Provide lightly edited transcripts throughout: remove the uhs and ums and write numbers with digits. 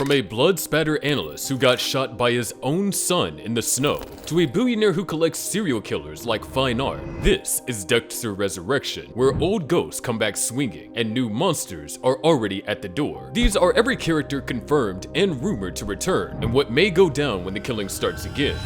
From a blood spatter analyst who got shot by his own son in the snow, to a billionaire who collects serial killers like fine art, this is Dexter Resurrection, where old ghosts come back swinging and new monsters are already at the door. These are every character confirmed and rumored to return, and what may go down when the killing starts again.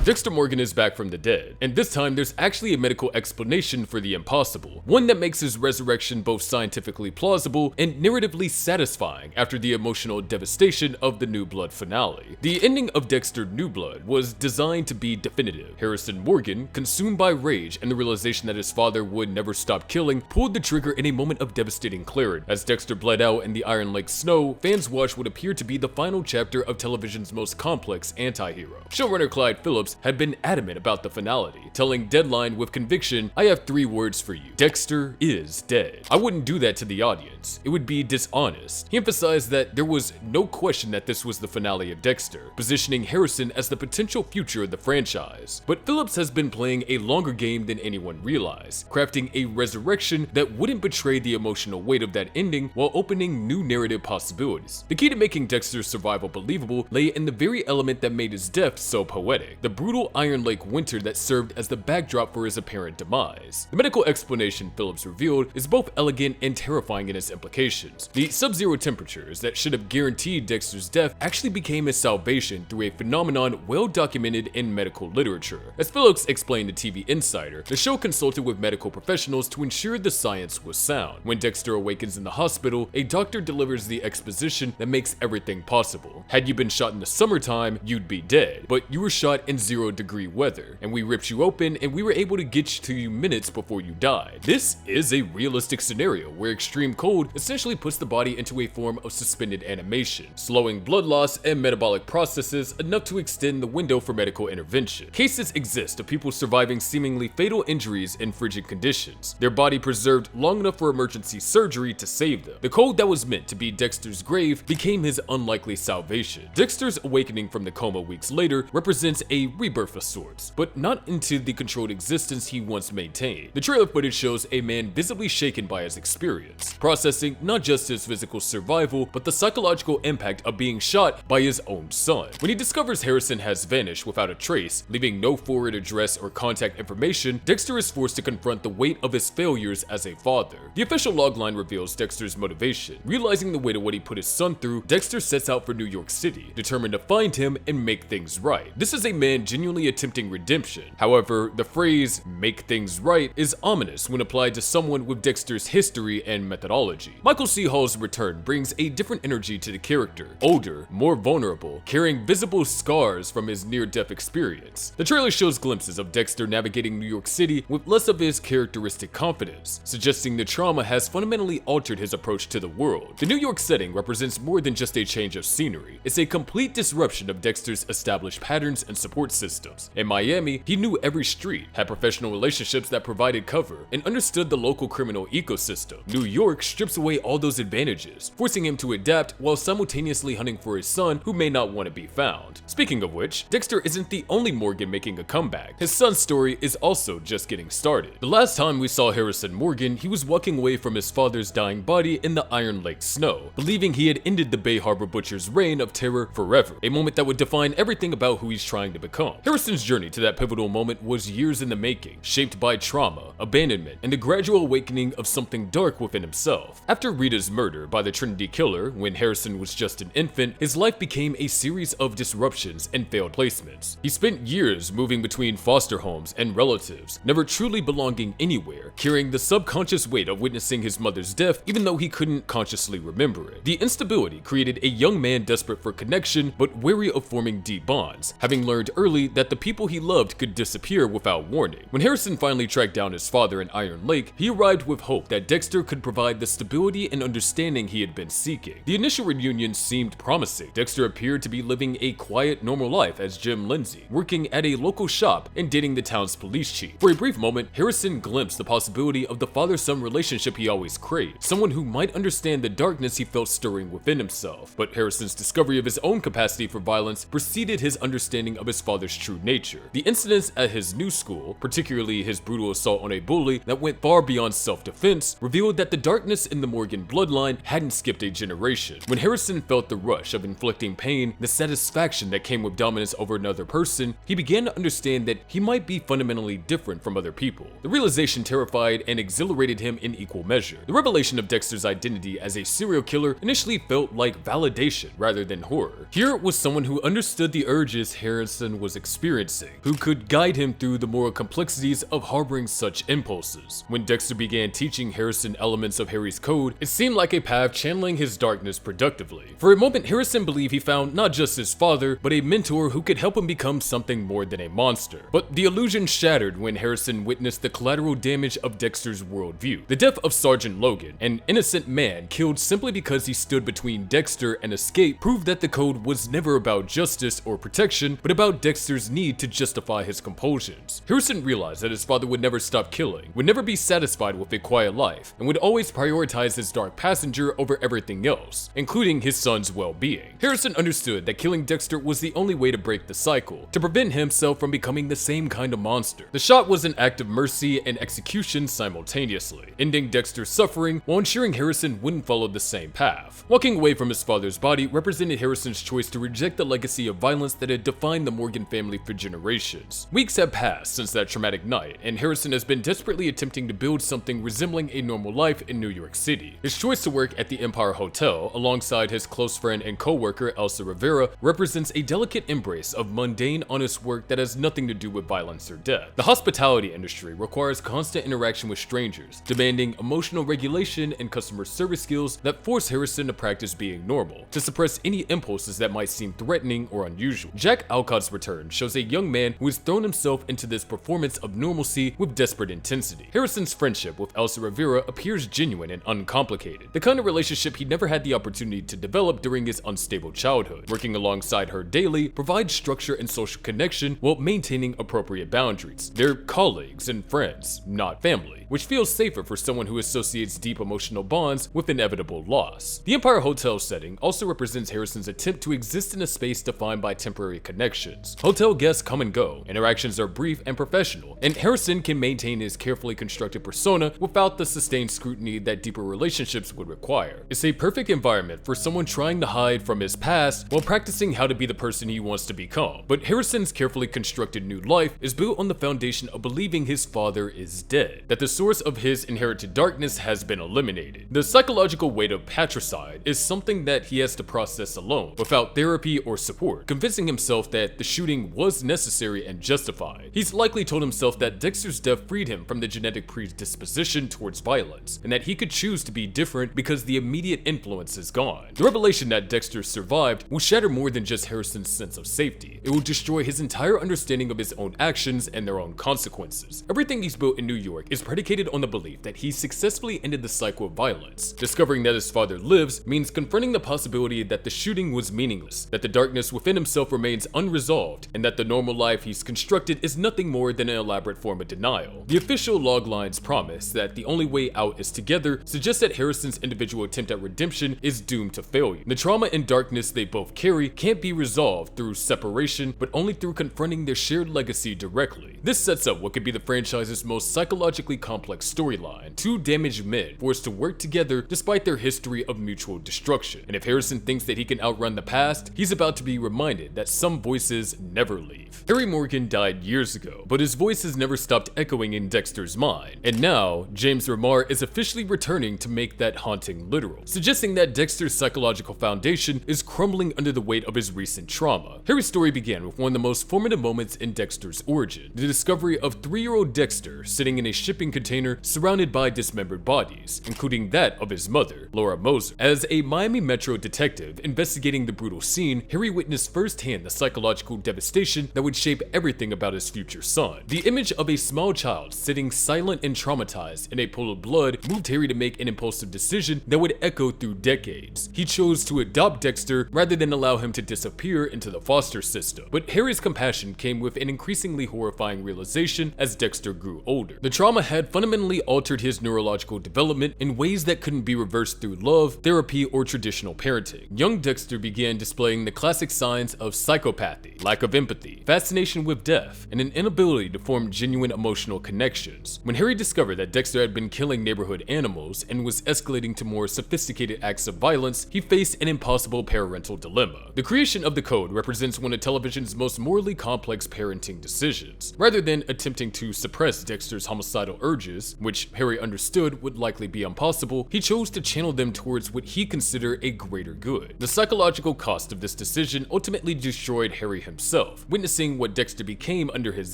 Dexter Morgan is back from the dead, and this time there's actually a medical explanation for the impossible, one that makes his resurrection both scientifically plausible and narratively satisfying after the emotional devastation of the New Blood finale. The ending of Dexter New Blood was designed to be definitive. Harrison Morgan, consumed by rage and the realization that his father would never stop killing, pulled the trigger in a moment of devastating clarity. As Dexter bled out in the Iron Lake snow, fans watched what appeared to be the final chapter of television's most complex anti-hero. Showrunner Clyde Phillips had been adamant about the finality, telling Deadline with conviction, "I have 3 words for you. Dexter is dead." I wouldn't do that to the audience. It would be dishonest. He emphasized that there was no question that this was the finale of Dexter, positioning Harrison as the potential future of the franchise. But Phillips has been playing a longer game than anyone realized, crafting a resurrection that wouldn't betray the emotional weight of that ending while opening new narrative possibilities. The key to making Dexter's survival believable lay in the very element that made his death so poetic: the brutal Iron Lake winter that served as the backdrop for his apparent demise. The medical explanation Phillips revealed is both elegant and terrifying in its implications. The sub-zero temperatures that should have guaranteed Dexter's death actually became his salvation through a phenomenon well documented in medical literature. As Phillips explained to TV Insider, the show consulted with medical professionals to ensure the science was sound. When Dexter awakens in the hospital, a doctor delivers the exposition that makes everything possible. Had you been shot in the summertime, you'd be dead, but you were shot in 0-degree weather, and we ripped you open and we were able to get to you minutes before you died. This is a realistic scenario where extreme cold essentially puts the body into a form of suspended animation, slowing blood loss and metabolic processes enough to extend the window for medical intervention. Cases exist of people surviving seemingly fatal injuries in frigid conditions, their body preserved long enough for emergency surgery to save them. The cold that was meant to be Dexter's grave became his unlikely salvation. Dexter's awakening from the coma weeks later represents a rebirth of sorts, but not into the controlled existence he once maintained. The trailer footage shows a man visibly shaken by his experience, processing not just his physical survival, but the psychological impact of being shot by his own son. When he discovers Harrison has vanished without a trace, leaving no forward address or contact information, Dexter is forced to confront the weight of his failures as a father. The official logline reveals Dexter's motivation. Realizing the weight of what he put his son through, Dexter sets out for New York City, determined to find him and make things right. This is a man genuinely attempting redemption. However, the phrase "make things right" is ominous when applied to someone with Dexter's history and methodology. Michael C. Hall's return brings a different energy to the character, older, more vulnerable, carrying visible scars from his near-death experience. The trailer shows glimpses of Dexter navigating New York City with less of his characteristic confidence, suggesting the trauma has fundamentally altered his approach to the world. The New York setting represents more than just a change of scenery. It's a complete disruption of Dexter's established patterns and support systems. In Miami, he knew every street, had professional relationships that provided cover, and understood the local criminal ecosystem. New York strips away all those advantages, forcing him to adapt while simultaneously hunting for his son who may not want to be found. Speaking of which, Dexter isn't the only Morgan making a comeback. His son's story is also just getting started. The last time we saw Harrison Morgan, he was walking away from his father's dying body in the Iron Lake snow, believing he had ended the Bay Harbor Butcher's reign of terror forever, a moment that would define everything about who he's trying to become. Harrison's journey to that pivotal moment was years in the making, shaped by trauma, abandonment, and the gradual awakening of something dark within himself. After Rita's murder by the Trinity Killer, when Harrison was just an infant, his life became a series of disruptions and failed placements. He spent years moving between foster homes and relatives, never truly belonging anywhere, carrying the subconscious weight of witnessing his mother's death even though he couldn't consciously remember it. The instability created a young man desperate for connection but wary of forming deep bonds, having learned early that the people he loved could disappear without warning. When Harrison finally tracked down his father in Iron Lake, he arrived with hope that Dexter could provide the stability and understanding he had been seeking. The initial reunion seemed promising. Dexter appeared to be living a quiet, normal life as Jim Lindsay, working at a local shop and dating the town's police chief. For a brief moment, Harrison glimpsed the possibility of the father-son relationship he always craved, someone who might understand the darkness he felt stirring within himself. But Harrison's discovery of his own capacity for violence preceded his understanding of his father's father's true nature. The incidents at his new school, particularly his brutal assault on a bully that went far beyond self-defense, revealed that the darkness in the Morgan bloodline hadn't skipped a generation. When Harrison felt the rush of inflicting pain, the satisfaction that came with dominance over another person, he began to understand that he might be fundamentally different from other people. The realization terrified and exhilarated him in equal measure. The revelation of Dexter's identity as a serial killer initially felt like validation rather than horror. Here was someone who understood the urges Harrison was experiencing, who could guide him through the moral complexities of harboring such impulses. When Dexter began teaching Harrison elements of Harry's code, it seemed like a path channeling his darkness productively. For a moment, Harrison believed he found not just his father, but a mentor who could help him become something more than a monster. But the illusion shattered when Harrison witnessed the collateral damage of Dexter's worldview. The death of Sergeant Logan, an innocent man killed simply because he stood between Dexter and escape, proved that the code was never about justice or protection, but about Dexter's need to justify his compulsions. Harrison realized that his father would never stop killing, would never be satisfied with a quiet life, and would always prioritize his dark passenger over everything else, including his son's well-being. Harrison understood that killing Dexter was the only way to break the cycle, to prevent himself from becoming the same kind of monster. The shot was an act of mercy and execution simultaneously, ending Dexter's suffering while ensuring Harrison wouldn't follow the same path. Walking away from his father's body represented Harrison's choice to reject the legacy of violence that had defined the Morgan family for generations. Weeks have passed since that traumatic night, and Harrison has been desperately attempting to build something resembling a normal life in New York City. His choice to work at the Empire Hotel, alongside his close friend and co-worker Elsa Rivera, represents a delicate embrace of mundane, honest work that has nothing to do with violence or death. The hospitality industry requires constant interaction with strangers, demanding emotional regulation and customer service skills that force Harrison to practice being normal, to suppress any impulses that might seem threatening or unusual. Jack Alcott's return shows a young man who has thrown himself into this performance of normalcy with desperate intensity. Harrison's friendship with Elsa Rivera appears genuine and uncomplicated, the kind of relationship he never had the opportunity to develop during his unstable childhood. Working alongside her daily provides structure and social connection while maintaining appropriate boundaries. They're colleagues and friends, not family, which feels safer for someone who associates deep emotional bonds with inevitable loss. The Empire Hotel setting also represents Harrison's attempt to exist in a space defined by temporary connections. Hotel guests come and go, interactions are brief and professional, and Harrison can maintain his carefully constructed persona without the sustained scrutiny that deeper relationships would require. It's a perfect environment for someone trying to hide from his past while practicing how to be the person he wants to become. But Harrison's carefully constructed new life is built on the foundation of believing his father is dead, that the source of his inherited darkness has been eliminated. The psychological weight of patricide is something that he has to process alone, without therapy or support, convincing himself that the shooting was necessary and justified. He's likely told himself that Dexter's death freed him from the genetic predisposition towards violence, and that he could choose to be different because the immediate influence is gone. The revelation that Dexter survived will shatter more than just Harrison's sense of safety. It will destroy his entire understanding of his own actions and their own consequences. Everything he's built in New York is predicated on the belief that he successfully ended the cycle of violence. Discovering that his father lives means confronting the possibility that the shooting was meaningless, that the darkness within himself remains unresolved, and that the normal life he's constructed is nothing more than an elaborate form of denial. The official log lines promise that the only way out is together suggest that Harrison's individual attempt at redemption is doomed to failure. The trauma and darkness they both carry can't be resolved through separation, but only through confronting their shared legacy directly. This sets up what could be the franchise's most psychologically complex storyline: two damaged men forced to work together despite their history of mutual destruction. And if Harrison thinks that he can outrun the past, he's about to be reminded that some voices never leave. Harry Morgan died years ago, but his voice has never stopped echoing in Dexter's mind. And now, James Remar is officially returning to make that haunting literal, suggesting that Dexter's psychological foundation is crumbling under the weight of his recent trauma. Harry's story began with one of the most formative moments in Dexter's origin: the discovery of 3-year-old Dexter sitting in a shipping container surrounded by dismembered bodies, including that of his mother, Laura Moser. As a Miami Metro detective investigating the brutal scene, Harry witnessed firsthand the psychological devastation that would shape everything about his future son. The image of a small child sitting silent and traumatized in a pool of blood moved Harry to make an impulsive decision that would echo through decades. He chose to adopt Dexter rather than allow him to disappear into the foster system. But Harry's compassion came with an increasingly horrifying realization as Dexter grew older. The trauma had fundamentally altered his neurological development in ways that couldn't be reversed through love, therapy, or traditional parenting. Young Dexter began displaying the classic signs of psychopathy, lack of empathy, fascination with death, and an inability to form genuine emotional connections. When Harry discovered that Dexter had been killing neighborhood animals and was escalating to more sophisticated acts of violence, he faced an impossible parental dilemma. The creation of the code represents one of television's most morally complex parenting decisions. Rather than attempting to suppress Dexter's homicidal urges, which Harry understood would likely be impossible, he chose to channel them towards what he considered a greater good. The psychological cost of this decision ultimately destroyed Harry himself, witnessing what Dexter became under his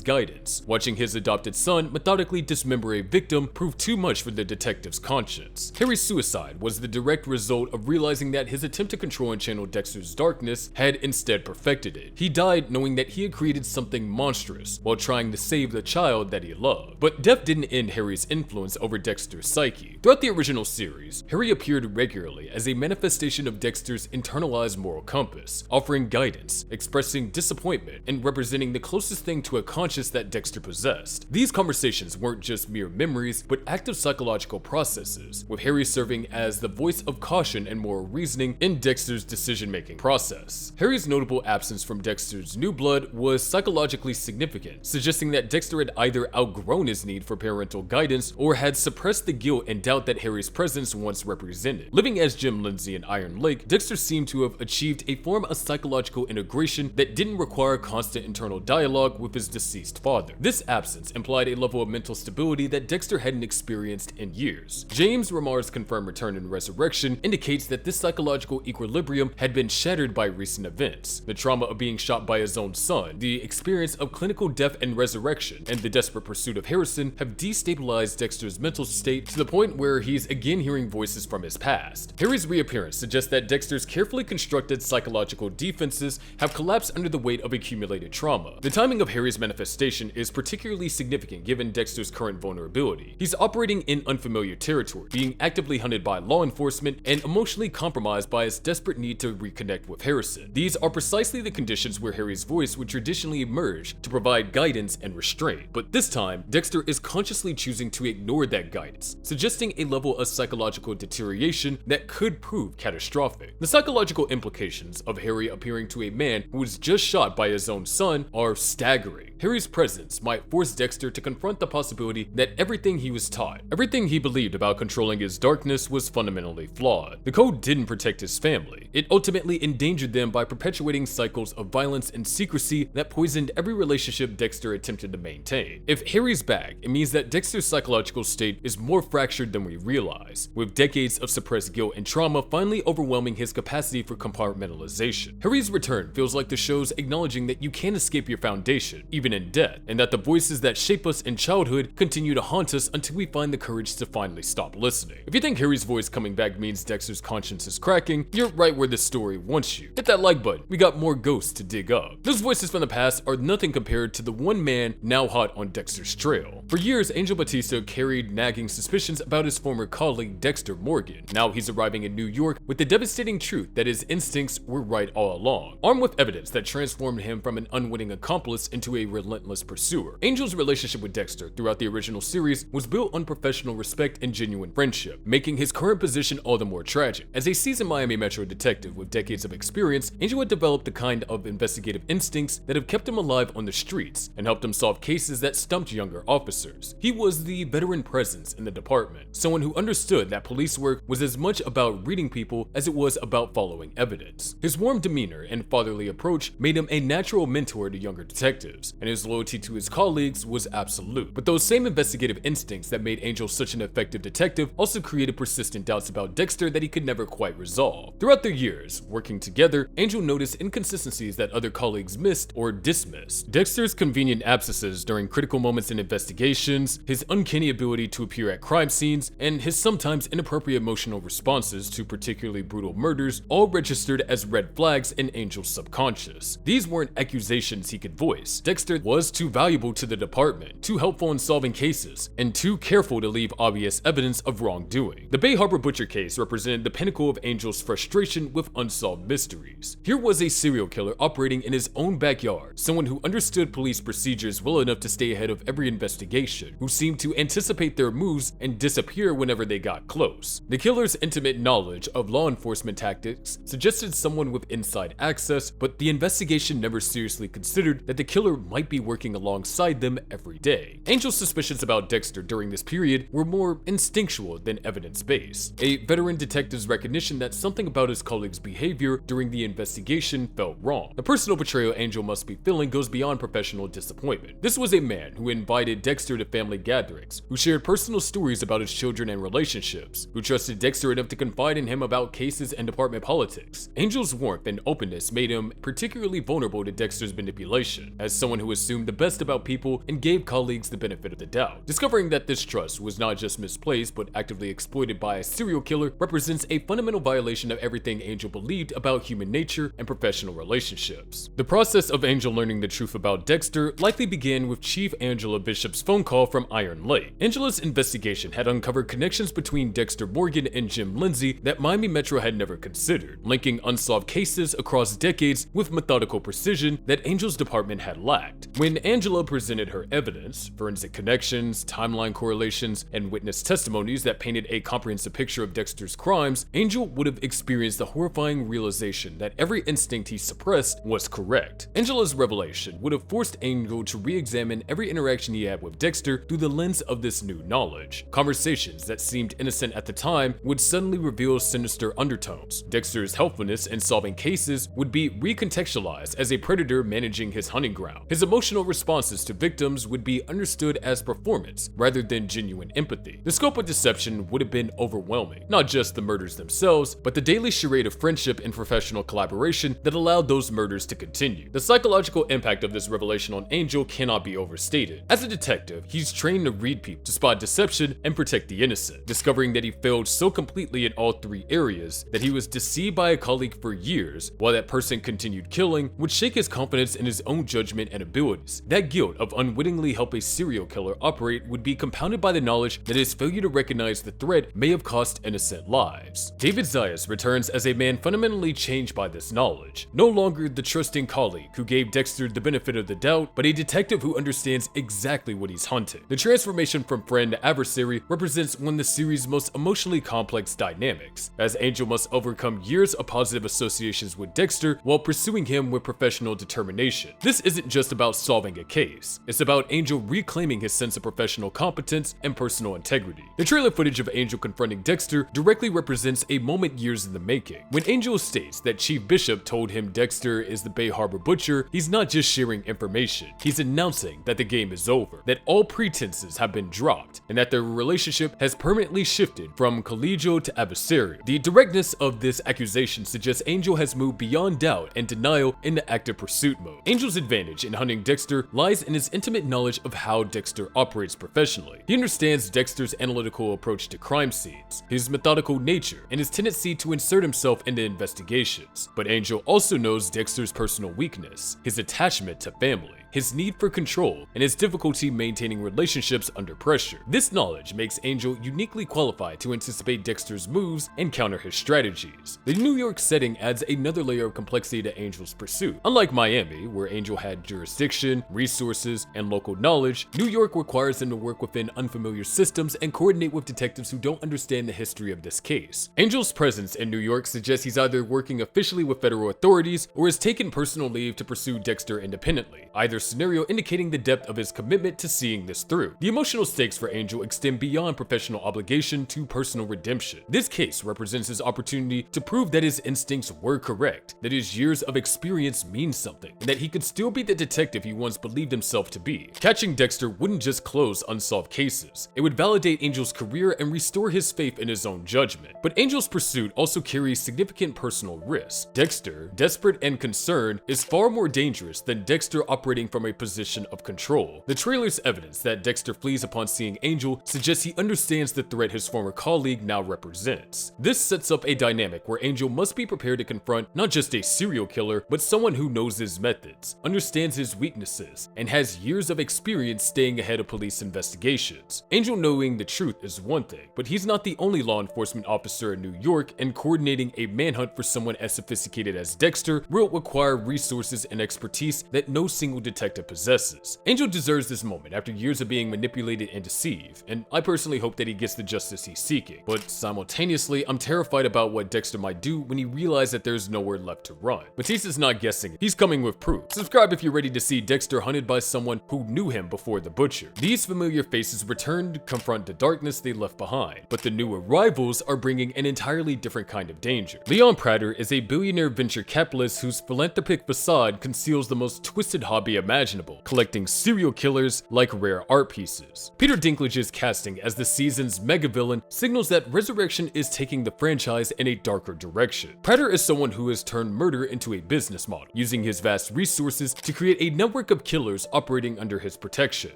guidance. Watching his adopted son methodically dismember a victim proved too much for the detective's conscience. Harry's suicide was the direct result of realizing that his attempt to control and channel Dexter's darkness had instead perfected it. He died knowing that he had created something monstrous while trying to save the child that he loved. But death didn't end Harry's influence over Dexter's psyche. Throughout the original series, Harry appeared regularly as a manifestation of Dexter's internalized moral compass, offering guidance, expressing disappointment, and representing the closest thing to a conscience that Dexter possessed. These conversations weren't just mere memories, but active psychological processes, with Harry serving as the voice of caution and moral reasoning in Dexter's decision-making process. Harry's notable absence from Dexter's new blood was psychologically significant, suggesting that Dexter had either outgrown his need for parental guidance or had suppressed the guilt and doubt that Harry's presence once represented. Living as Jim Lindsay in Iron Lake, Dexter seemed to have achieved a form of psychological integration that didn't require constant internal dialogue with his deceased father. This absence implied a level of mental stability that Dexter hadn't experienced in years. James Remar's confirmed return in Resurrection indicates that this psychological equilibrium had been shattered by recent events. The trauma of being shot by his own son, the experience of clinical death and resurrection, and the desperate pursuit of Harrison have destabilized Dexter's mental state to the point where he's again hearing voices from his past. Harry's reappearance suggests that Dexter's carefully constructed psychological defenses have collapsed under the weight of accumulated trauma. The timing of Harry's manifestation is particularly significant given Dexter's current vulnerability. He's operating in unfamiliar territory, being actively hunted by law enforcement, and emotionally compromised by his desperate need to reconnect with Harrison. These are precisely the conditions where Harry's voice would traditionally emerge to provide guidance and restraint. But this time, Dexter is consciously choosing to ignore that guidance, suggesting a level of psychological deterioration that could prove catastrophic. The psychological implications of Harry appearing to a man who was just shot by his own son are staggering. Harry's presence might force Dexter to confront the possibility that everything he was taught, everything he believed about controlling his darkness was fundamentally flawed. The code didn't protect his family. It ultimately endangered them by perpetuating cycles of violence and secrecy that poisoned every relationship Dexter attempted to maintain. If Harry's back, it means that Dexter's psychological state is more fractured than we realize, with decades of suppressed guilt and trauma finally overwhelming his capacity for compartmentalization. Harry's return feels like the show's acknowledging that you can't escape your foundation, even in death, and that the voices that shape us in childhood continue to haunt us until we find the courage to finally stop listening. If you think Harry's voice coming back means Dexter's conscience is cracking, you're right where this story wants you. Hit that like button, we got more ghosts to dig up. Those voices from the past are nothing compared to the one man now hot on Dexter's trail. For years, Angel Batista carried nagging suspicions about his former colleague Dexter Morgan. Now he's arriving in New York with the devastating truth that his instincts were right all along. Armed with evidence that transformed him from an unwitting accomplice into a relentless pursuer, Angel's relationship with Dexter throughout the original series was built on professional respect and genuine friendship, making his current position all the more tragic. As a seasoned Miami Metro detective with decades of experience, Angel had developed the kind of investigative instincts that have kept him alive on the streets and helped him solve cases that stumped younger officers. He was the veteran presence in the department, someone who understood that police work was as much about reading people as it was about following evidence. His warm demeanor and fatherly approach made him a natural mentor to younger detectives, and his loyalty to his colleagues was absolute. But those same investigative instincts that made Angel such an effective detective also created persistent doubts about Dexter that he could never quite resolve. Throughout their years working together, Angel noticed inconsistencies that other colleagues missed or dismissed. Dexter's convenient absences during critical moments in investigations, his uncanny ability to appear at crime scenes, and his sometimes inappropriate emotional responses to particularly brutal murders all registered as red flags in Angel's subconscious. These weren't accusations he could voice. Dexter Dexter was too valuable to the department, too helpful in solving cases, and too careful to leave obvious evidence of wrongdoing. The Bay Harbor Butcher case represented the pinnacle of Angel's frustration with unsolved mysteries. Here was a serial killer operating in his own backyard, someone who understood police procedures well enough to stay ahead of every investigation, who seemed to anticipate their moves and disappear whenever they got close. The killer's intimate knowledge of law enforcement tactics suggested someone with inside access, but the investigation never seriously considered that the killer might be working alongside them every day. Angel's suspicions about Dexter during this period were more instinctual than evidence-based. A veteran detective's recognition that something about his colleague's behavior during the investigation felt wrong. The personal betrayal Angel must be feeling goes beyond professional disappointment. This was a man who invited Dexter to family gatherings, who shared personal stories about his children and relationships, who trusted Dexter enough to confide in him about cases and department politics. Angel's warmth and openness made him particularly vulnerable to Dexter's manipulation, as someone who assumed the best about people and gave colleagues the benefit of the doubt. Discovering that this trust was not just misplaced but actively exploited by a serial killer represents a fundamental violation of everything Angel believed about human nature and professional relationships. The process of Angel learning the truth about Dexter likely began with Chief Angela Bishop's phone call from Iron Lake. Angela's investigation had uncovered connections between Dexter Morgan and Jim Lindsay that Miami Metro had never considered, linking unsolved cases across decades with methodical precision that Angel's department had lacked. When Angela presented her evidence, forensic connections, timeline correlations, and witness testimonies that painted a comprehensive picture of Dexter's crimes, Angel would have experienced the horrifying realization that every instinct he suppressed was correct. Angela's revelation would have forced Angel to re-examine every interaction he had with Dexter through the lens of this new knowledge. Conversations that seemed innocent at the time would suddenly reveal sinister undertones. Dexter's helpfulness in solving cases would be recontextualized as a predator managing his hunting ground. His emotional responses to victims would be understood as performance rather than genuine empathy. The scope of deception would have been overwhelming, not just the murders themselves, but the daily charade of friendship and professional collaboration that allowed those murders to continue. The psychological impact of this revelation on Angel cannot be overstated. As a detective, he's trained to read people, to spot deception, and protect the innocent. Discovering that he failed so completely in all three areas, that he was deceived by a colleague for years while that person continued killing, would shake his confidence in his own judgment and abilities. That guilt of unwittingly helping a serial killer operate would be compounded by the knowledge that his failure to recognize the threat may have cost innocent lives. David Zayas returns as a man fundamentally changed by this knowledge. No longer the trusting colleague who gave Dexter the benefit of the doubt, but a detective who understands exactly what he's hunting. The transformation from friend to adversary represents one of the series' most emotionally complex dynamics, as Angel must overcome years of positive associations with Dexter while pursuing him with professional determination. This isn't just about solving a case, it's about Angel reclaiming his sense of professional competence and personal integrity. The trailer footage of Angel confronting Dexter directly represents a moment years in the making. When Angel states that Chief Bishop told him Dexter is the Bay Harbor Butcher, he's not just sharing information, he's announcing that the game is over, that all pretenses have been dropped, and that their relationship has permanently shifted from collegial to adversarial. The directness of this accusation suggests Angel has moved beyond doubt and denial into active pursuit mode. Angel's advantage in hunting Dexter lies in his intimate knowledge of how Dexter operates professionally. He understands Dexter's analytical approach to crime scenes, his methodical nature, and his tendency to insert himself into investigations. But Angel also knows Dexter's personal weakness, his attachment to family, his need for control, and his difficulty maintaining relationships under pressure. This knowledge makes Angel uniquely qualified to anticipate Dexter's moves and counter his strategies. The New York setting adds another layer of complexity to Angel's pursuit. Unlike Miami, where Angel had jurisdiction, resources, and local knowledge, New York requires him to work within unfamiliar systems and coordinate with detectives who don't understand the history of this case. Angel's presence in New York suggests he's either working officially with federal authorities or has taken personal leave to pursue Dexter independently, either scenario indicating the depth of his commitment to seeing this through. The emotional stakes for Angel extend beyond professional obligation to personal redemption. This case represents his opportunity to prove that his instincts were correct, that his years of experience mean something, and that he could still be the detective he once believed himself to be. Catching Dexter wouldn't just close unsolved cases, it would validate Angel's career and restore his faith in his own judgment. But Angel's pursuit also carries significant personal risks. Dexter, desperate and concerned, is far more dangerous than Dexter operating from a position of control. The trailer's evidence that Dexter flees upon seeing Angel suggests he understands the threat his former colleague now represents. This sets up a dynamic where Angel must be prepared to confront not just a serial killer, but someone who knows his methods, understands his weaknesses, and has years of experience staying ahead of police investigations. Angel knowing the truth is one thing, but he's not the only law enforcement officer in New York, and coordinating a manhunt for someone as sophisticated as Dexter will require resources and expertise that no single detective possesses. Angel deserves this moment after years of being manipulated and deceived, and I personally hope that he gets the justice he's seeking. But simultaneously, I'm terrified about what Dexter might do when he realizes that there's nowhere left to run. Batista's not guessing it. He's coming with proof. Subscribe if you're ready to see Dexter hunted by someone who knew him before the butcher. These familiar faces return to confront the darkness they left behind, but the new arrivals are bringing an entirely different kind of danger. Leon Prater is a billionaire venture capitalist whose philanthropic facade conceals the most twisted hobby imaginable, collecting serial killers like rare art pieces. Peter Dinklage's casting as the season's mega-villain signals that Resurrection is taking the franchise in a darker direction. Prater is someone who has turned murder into a business model, using his vast resources to create a network of killers operating under his protection.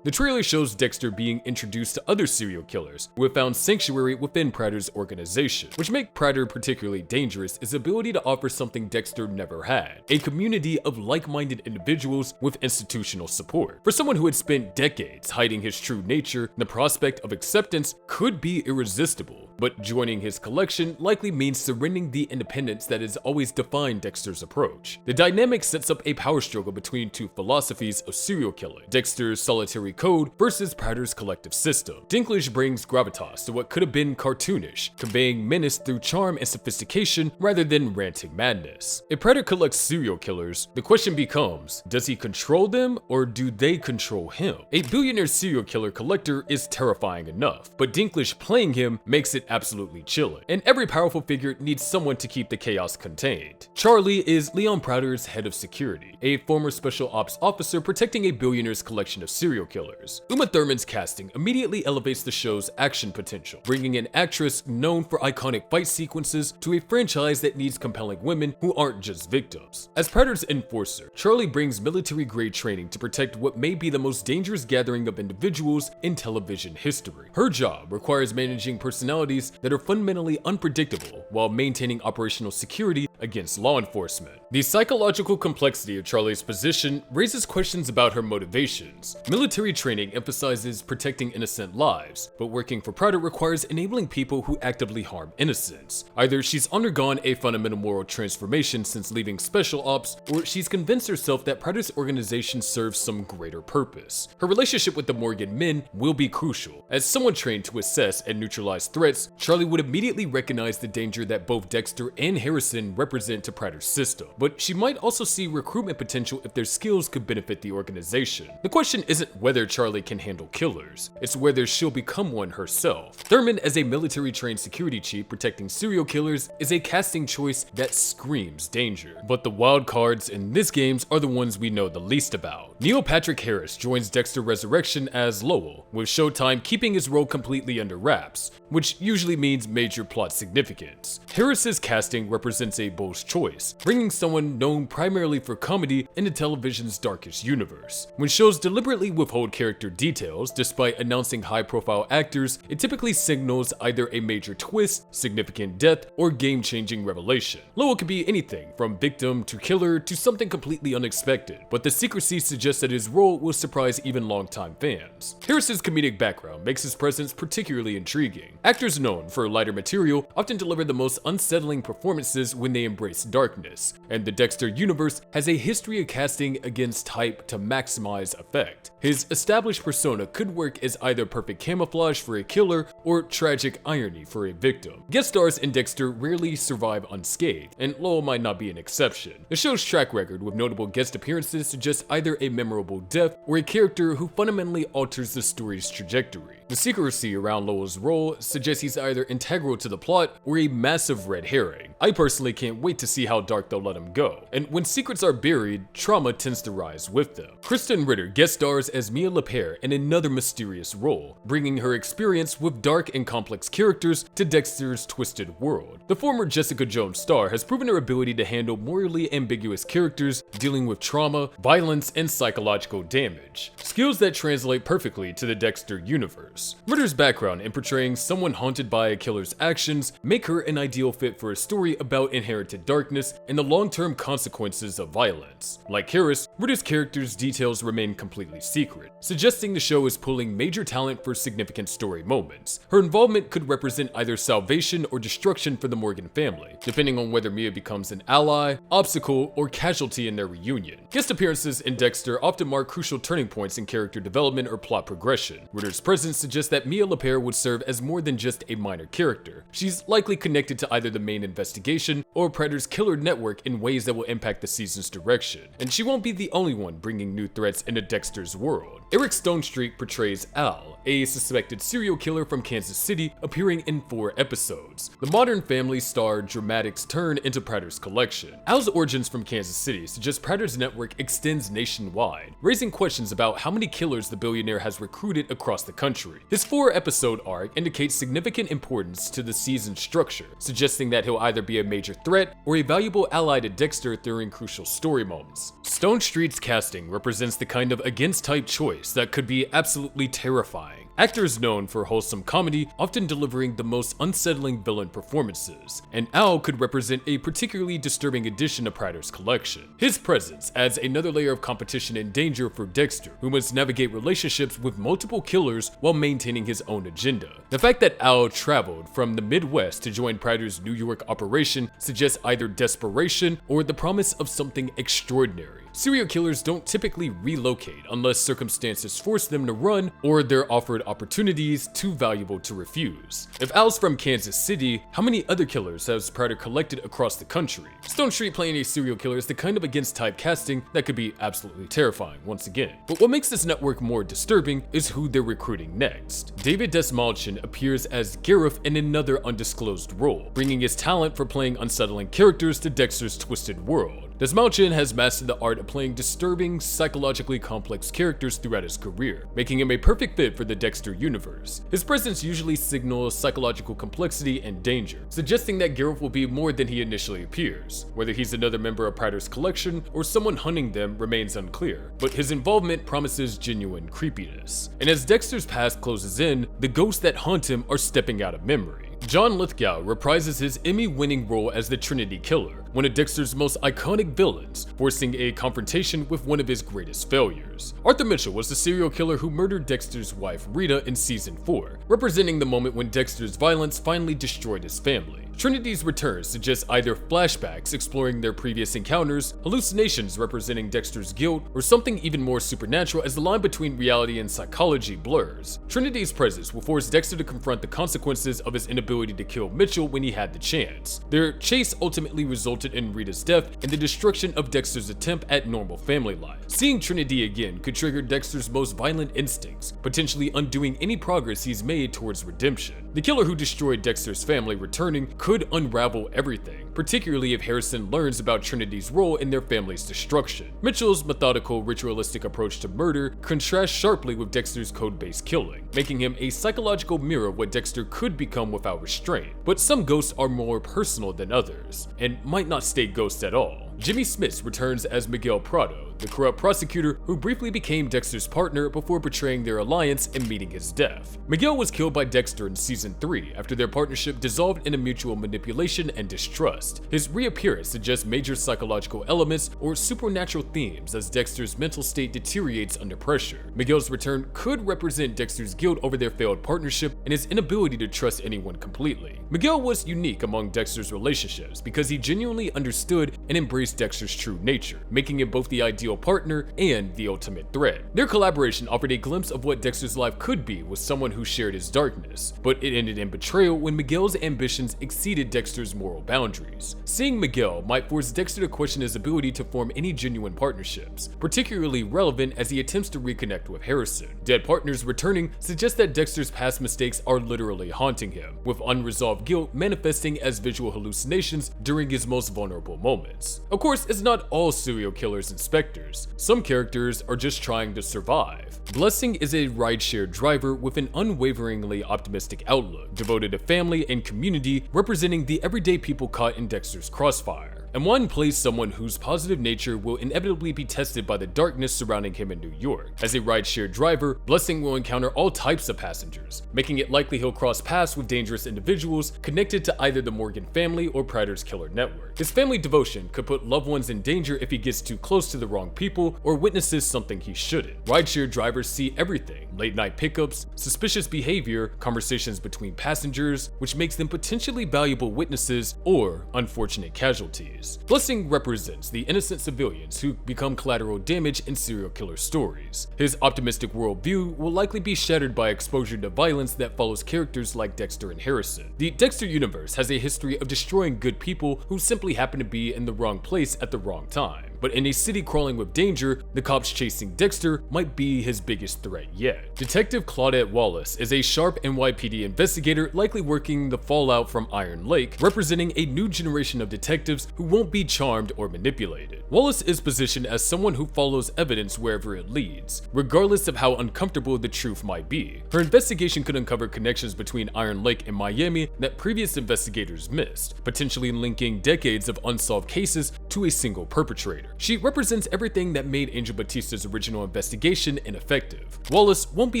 The trailer shows Dexter being introduced to other serial killers who have found sanctuary within Prater's organization. Which make Prater particularly dangerous is his ability to offer something Dexter never had: a community of like-minded individuals with institutional support. For someone who had spent decades hiding his true nature, the prospect of acceptance could be irresistible. But joining his collection likely means surrendering the independence that has always defined Dexter's approach. The dynamic sets up a power struggle between two philosophies of serial killing: Dexter's solitary code versus Prater's collective system. Dinklage brings gravitas to what could have been cartoonish, conveying menace through charm and sophistication rather than ranting madness. If Prater collects serial killers, the question becomes, does he control them or do they control him? A billionaire serial killer collector is terrifying enough, but Dinklage playing him makes it absolutely chilling, and every powerful figure needs someone to keep the chaos contained. Charlie is Leon Prater's head of security, a former special ops officer protecting a billionaire's collection of serial killers. Uma Thurman's casting immediately elevates the show's action potential, bringing an actress known for iconic fight sequences to a franchise that needs compelling women who aren't just victims. As Prater's enforcer, Charlie brings military-grade training to protect what may be the most dangerous gathering of individuals in television history. Her job requires managing personalities that are fundamentally unpredictable while maintaining operational security against law enforcement. The psychological complexity of Charlie's position raises questions about her motivations. Military training emphasizes protecting innocent lives, but working for Prater requires enabling people who actively harm innocents. Either she's undergone a fundamental moral transformation since leaving special ops, or she's convinced herself that Prater's organization serves some greater purpose. Her relationship with the Morgan men will be crucial. As someone trained to assess and neutralize threats, Charlie would immediately recognize the danger that both Dexter and Harrison represent to Prater's system, but she might also see recruitment potential if their skills could benefit the organization. The question isn't whether Charlie can handle killers, it's whether she'll become one herself. Thurman as a military-trained security chief protecting serial killers is a casting choice that screams danger. But the wild cards in this game are the ones we know the least about. Neil Patrick Harris joins Dexter Resurrection as Lowell, with Showtime keeping his role completely under wraps, which usually means major plot significance. Harris's casting represents a bold choice, bringing someone known primarily for comedy into television's darkest universe. When shows deliberately withhold character details despite announcing high-profile actors, it typically signals either a major twist, significant death, or game-changing revelation. Lowell could be anything from victim to killer to something completely unexpected, but the secrecy suggests that his role will surprise even longtime fans. Harris's comedic background makes his presence particularly intriguing. Actors known for lighter material often deliver the most unsettling performances when they embrace darkness, and the Dexter universe has a history of casting against type to maximize effect. His established persona could work as either perfect camouflage for a killer or tragic irony for a victim. Guest stars in Dexter rarely survive unscathed, and Lowell might not be an exception. The show's track record with notable guest appearances suggests either a memorable death or a character who fundamentally alters the story's trajectory. The secrecy around Lowell's role suggests he's either integral to the plot or a massive red herring. I personally can't wait to see how dark they'll let him go, and when secrets are buried, trauma tends to rise with them. Kristen Ritter guest stars as Mia LePere in another mysterious role, bringing her experience with dark and complex characters to Dexter's twisted world. The former Jessica Jones star has proven her ability to handle morally ambiguous characters dealing with trauma, violence, and psychological damage, skills that translate perfectly to the Dexter universe. Ritter's background in portraying someone haunted by a killer's actions make her an ideal fit for a story about inherited darkness and the long-term consequences of violence. Like Harris, Ritter's character's details remain completely secret, suggesting the show is pulling major talent for significant story moments. Her involvement could represent either salvation or destruction for the Morgan family, depending on whether Mia becomes an ally, obstacle, or casualty in their reunion. Guest appearances in Dexter often mark crucial turning points in character development or plot progression. Ritter's presence suggests that Mia LePere would serve as more than just a minor character. She's likely connected to either the main investigation or Predator's killer network in ways that will impact the season's direction. And she won't be the only one bringing new threats into Dexter's world. Eric Stonestreet portrays Al, a suspected serial killer from Kansas City, appearing in 4 episodes. The Modern Family star dramatics turn into Predator's collection. Al's origins from Kansas City suggest Predator's network extends nationwide, raising questions about how many killers the billionaire has recruited across the country. His 4-episode arc indicates significant importance to the season's structure, suggesting that he'll either be a major threat or a valuable ally to Dexter during crucial story moments. Stonestreet's casting represents the kind of against-type choice that could be absolutely terrifying. Actors known for wholesome comedy often delivering the most unsettling villain performances, and Al could represent a particularly disturbing addition to Predator's collection. His presence adds another layer of competition and danger for Dexter, who must navigate relationships with multiple killers while maintaining his own agenda. The fact that Al traveled from the Midwest to join Predator's New York operation suggests either desperation or the promise of something extraordinary. Serial killers don't typically relocate unless circumstances force them to run or they're offered opportunities too valuable to refuse. If Al's from Kansas City, how many other killers has Predator collected across the country? Stonestreet playing a serial killer is the kind of against-type casting that could be absolutely terrifying once again. But what makes this network more disturbing is who they're recruiting next. David Desmalchin appears as Gareth in another undisclosed role, bringing his talent for playing unsettling characters to Dexter's twisted world. Desmalchin has mastered the art of playing disturbing, psychologically complex characters throughout his career, making him a perfect fit for the Dexter universe. His presence usually signals psychological complexity and danger, suggesting that Gareth will be more than he initially appears. Whether he's another member of Predator's collection or someone hunting them remains unclear, but his involvement promises genuine creepiness. And as Dexter's past closes in, the ghosts that haunt him are stepping out of memory. John Lithgow reprises his Emmy-winning role as the Trinity Killer, one of Dexter's most iconic villains, forcing a confrontation with one of his greatest failures. Arthur Mitchell was the serial killer who murdered Dexter's wife Rita in season 4, representing the moment when Dexter's violence finally destroyed his family. Trinity's return suggests either flashbacks exploring their previous encounters, hallucinations representing Dexter's guilt, or something even more supernatural as the line between reality and psychology blurs. Trinity's presence will force Dexter to confront the consequences of his inability to kill Mitchell when he had the chance. Their chase ultimately resulted in Rita's death and the destruction of Dexter's attempt at normal family life. Seeing Trinity again could trigger Dexter's most violent instincts, potentially undoing any progress he's made towards redemption. The killer who destroyed Dexter's family returning could unravel everything, particularly if Harrison learns about Trinity's role in their family's destruction. Mitchell's methodical, ritualistic approach to murder contrasts sharply with Dexter's code-based killing, making him a psychological mirror of what Dexter could become without restraint. But some ghosts are more personal than others, and might not stay ghosts at all. Jimmy Smits returns as Miguel Prado, the corrupt prosecutor who briefly became Dexter's partner before betraying their alliance and meeting his death. Miguel was killed by Dexter in season 3 after their partnership dissolved into mutual manipulation and distrust. His reappearance suggests major psychological elements or supernatural themes as Dexter's mental state deteriorates under pressure. Miguel's return could represent Dexter's guilt over their failed partnership and his inability to trust anyone completely. Miguel was unique among Dexter's relationships because he genuinely understood and embraced Dexter's true nature, making him both the ideal ideal partner and the ultimate threat. Their collaboration offered a glimpse of what Dexter's life could be with someone who shared his darkness, but it ended in betrayal when Miguel's ambitions exceeded Dexter's moral boundaries. Seeing Miguel might force Dexter to question his ability to form any genuine partnerships, particularly relevant as he attempts to reconnect with Harrison. Dead partners returning suggests that Dexter's past mistakes are literally haunting him, with unresolved guilt manifesting as visual hallucinations during his most vulnerable moments. Of course, it's not all serial killers and specters. Some characters are just trying to survive. Blessing is a rideshare driver with an unwaveringly optimistic outlook, devoted to family and community, representing the everyday people caught in Dexter's crossfire. And one plays someone whose positive nature will inevitably be tested by the darkness surrounding him in New York. As a rideshare driver, Blessing will encounter all types of passengers, making it likely he'll cross paths with dangerous individuals connected to either the Morgan family or Prater's killer network. His family devotion could put loved ones in danger if he gets too close to the wrong people or witnesses something he shouldn't. Rideshare drivers see everything: late-night pickups, suspicious behavior, conversations between passengers, which makes them potentially valuable witnesses or unfortunate casualties. Blessing represents the innocent civilians who become collateral damage in serial killer stories. His optimistic worldview will likely be shattered by exposure to violence that follows characters like Dexter and Harrison. The Dexter universe has a history of destroying good people who simply happen to be in the wrong place at the wrong time. But in a city crawling with danger, the cops chasing Dexter might be his biggest threat yet. Detective Claudette Wallace is a sharp NYPD investigator likely working the fallout from Iron Lake, representing a new generation of detectives who won't be charmed or manipulated. Wallace is positioned as someone who follows evidence wherever it leads, regardless of how uncomfortable the truth might be. Her investigation could uncover connections between Iron Lake and Miami that previous investigators missed, potentially linking decades of unsolved cases to a single perpetrator. She represents everything that made Angel Batista's original investigation ineffective. Wallace won't be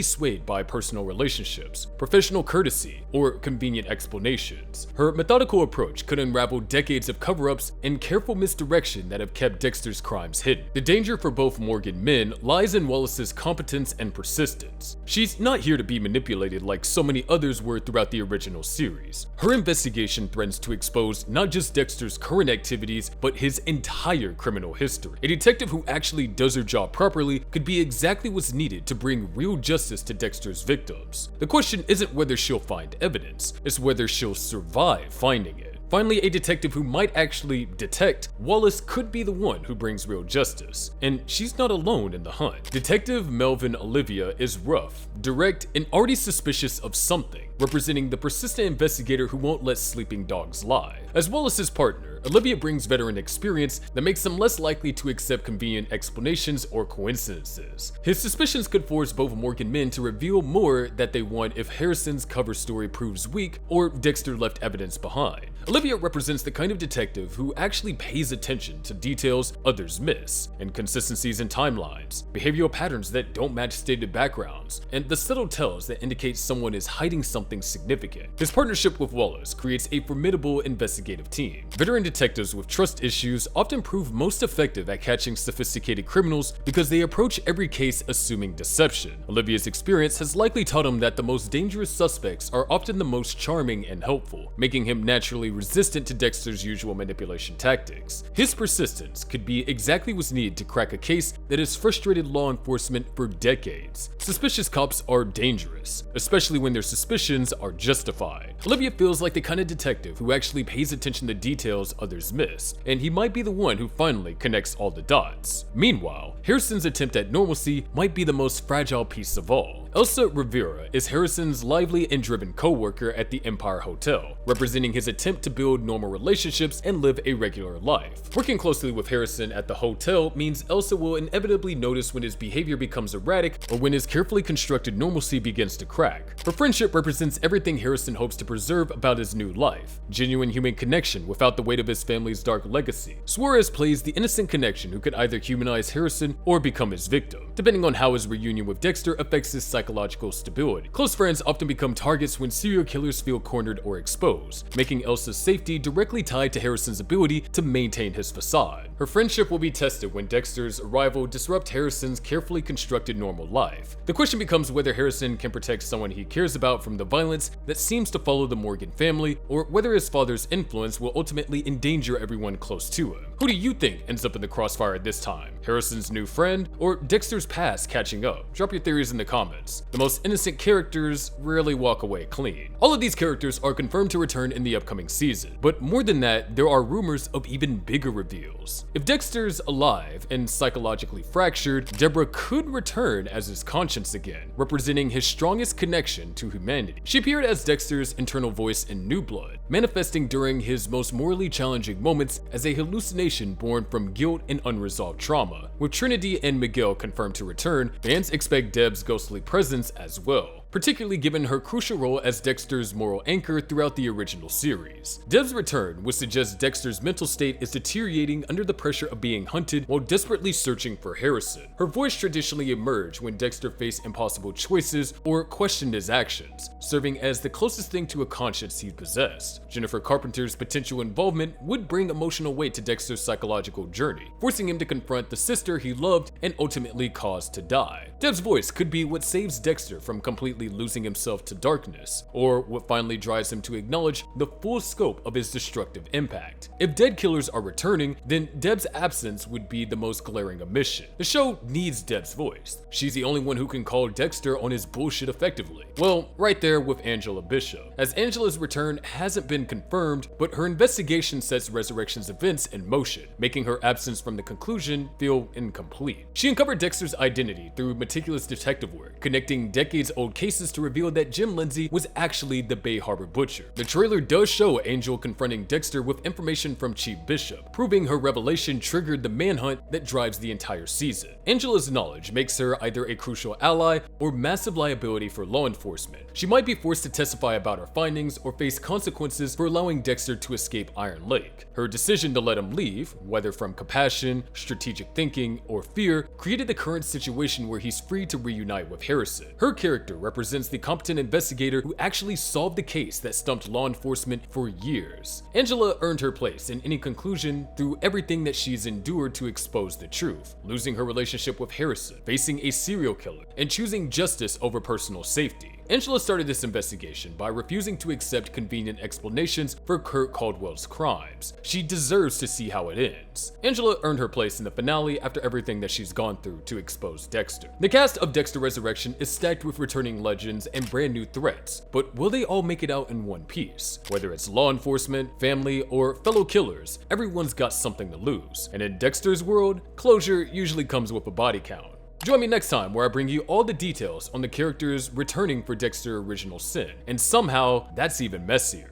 swayed by personal relationships, professional courtesy, or convenient explanations. Her methodical approach could unravel decades of cover-ups and careful misdirection that have kept Dexter's crimes hidden. The danger for both Morgan men lies in Wallace's competence and persistence. She's not here to be manipulated like so many others were throughout the original series. Her investigation threatens to expose not just Dexter's current activities, but his entire criminal history. A detective who actually does her job properly could be exactly what's needed to bring real justice to Dexter's victims. The question isn't whether she'll find evidence, it's whether she'll survive finding it. Finally, a detective who might actually detect, Wallace could be the one who brings real justice. And she's not alone in the hunt. Detective Melvin Olivia is rough, direct, and already suspicious of something, representing the persistent investigator who won't let sleeping dogs lie. As Wallace's partner, Olivia brings veteran experience that makes him less likely to accept convenient explanations or coincidences. His suspicions could force both Morgan men to reveal more that they want if Harrison's cover story proves weak or Dexter left evidence behind. Olivia represents the kind of detective who actually pays attention to details others miss, inconsistencies in timelines, behavioral patterns that don't match stated backgrounds, and the subtle tells that indicate someone is hiding something significant. His partnership with Wallace creates a formidable investigative team. Veteran detectives with trust issues often prove most effective at catching sophisticated criminals because they approach every case assuming deception. Olivia's experience has likely taught him that the most dangerous suspects are often the most charming and helpful, making him naturally resistant to Dexter's usual manipulation tactics. His persistence could be exactly what's needed to crack a case that has frustrated law enforcement for decades. Suspicious cops are dangerous, especially when their suspicions are justified. Olivia feels like the kind of detective who actually pays attention to details others miss, and he might be the one who finally connects all the dots. Meanwhile, Harrison's attempt at normalcy might be the most fragile piece of all. Elsa Rivera is Harrison's lively and driven co-worker at the Empire Hotel, representing his attempt to build normal relationships and live a regular life. Working closely with Harrison at the hotel means Elsa will inevitably notice when his behavior becomes erratic or when his carefully constructed normalcy begins to crack. Her friendship represents everything Harrison hopes to preserve about his new life: genuine human connection without the weight of his family's dark legacy. Suarez plays the innocent connection who could either humanize Harrison or become his victim, depending on how his reunion with Dexter affects his psychological stability. Close friends often become targets when serial killers feel cornered or exposed, making Elsa's safety directly tied to Harrison's ability to maintain his facade. Her friendship will be tested when Dexter's arrival disrupts Harrison's carefully constructed normal life. The question becomes whether Harrison can protect someone he cares about from the violence that seems to follow the Morgan family, or whether his father's influence will ultimately endanger everyone close to him. Who do you think ends up in the crossfire this time? Harrison's new friend, or Dexter's past catching up? Drop your theories in the comments. The most innocent characters rarely walk away clean. All of these characters are confirmed to return in the upcoming season, but more than that, there are rumors of even bigger reveals. If Dexter's alive and psychologically fractured, Deborah could return as his conscience again, representing his strongest connection to humanity. She appeared as Dexter's internal voice in New Blood, manifesting during his most morally challenging moments as a hallucination born from guilt and unresolved trauma. With Trinity and Miguel confirmed to return, fans expect Deb's ghostly presence as well, particularly given her crucial role as Dexter's moral anchor throughout the original series. Deb's return would suggest Dexter's mental state is deteriorating under the pressure of being hunted while desperately searching for Harrison. Her voice traditionally emerged when Dexter faced impossible choices or questioned his actions, serving as the closest thing to a conscience he possessed. Jennifer Carpenter's potential involvement would bring emotional weight to Dexter's psychological journey, forcing him to confront the sister he loved and ultimately caused to die. Deb's voice could be what saves Dexter from completely losing himself to darkness, or what finally drives him to acknowledge the full scope of his destructive impact. If dead killers are returning, then Deb's absence would be the most glaring omission. The show needs Deb's voice. She's the only one who can call Dexter on his bullshit effectively. Well, right there with Angela Bishop, as Angela's return hasn't been confirmed, but her investigation sets Resurrection's events in motion, making her absence from the conclusion feel incomplete. She uncovered Dexter's identity through meticulous detective work, connecting decades-old cases to reveal that Jim Lindsay was actually the Bay Harbor Butcher. The trailer does show Angel confronting Dexter with information from Chief Bishop, proving her revelation triggered the manhunt that drives the entire season. Angela's knowledge makes her either a crucial ally or massive liability for law enforcement. She might be forced to testify about her findings or face consequences for allowing Dexter to escape Iron Lake. Her decision to let him leave, whether from compassion, strategic thinking, or fear, created the current situation where he's free to reunite with Harrison. Her character represents the competent investigator who actually solved the case that stumped law enforcement for years. Angela earned her place in any conclusion through everything that she's endured to expose the truth, losing her relationship with Harrison, facing a serial killer, and choosing justice over personal safety. Angela started this investigation by refusing to accept convenient explanations for Kurt Caldwell's crimes. She deserves to see how it ends. Angela earned her place in the finale after everything that she's gone through to expose Dexter. The cast of Dexter Resurrection is stacked with returning legends and brand new threats, but will they all make it out in one piece? Whether it's law enforcement, family, or fellow killers, everyone's got something to lose. And in Dexter's world, closure usually comes with a body count. Join me next time where I bring you all the details on the characters returning for Dexter Original Sin, and somehow that's even messier.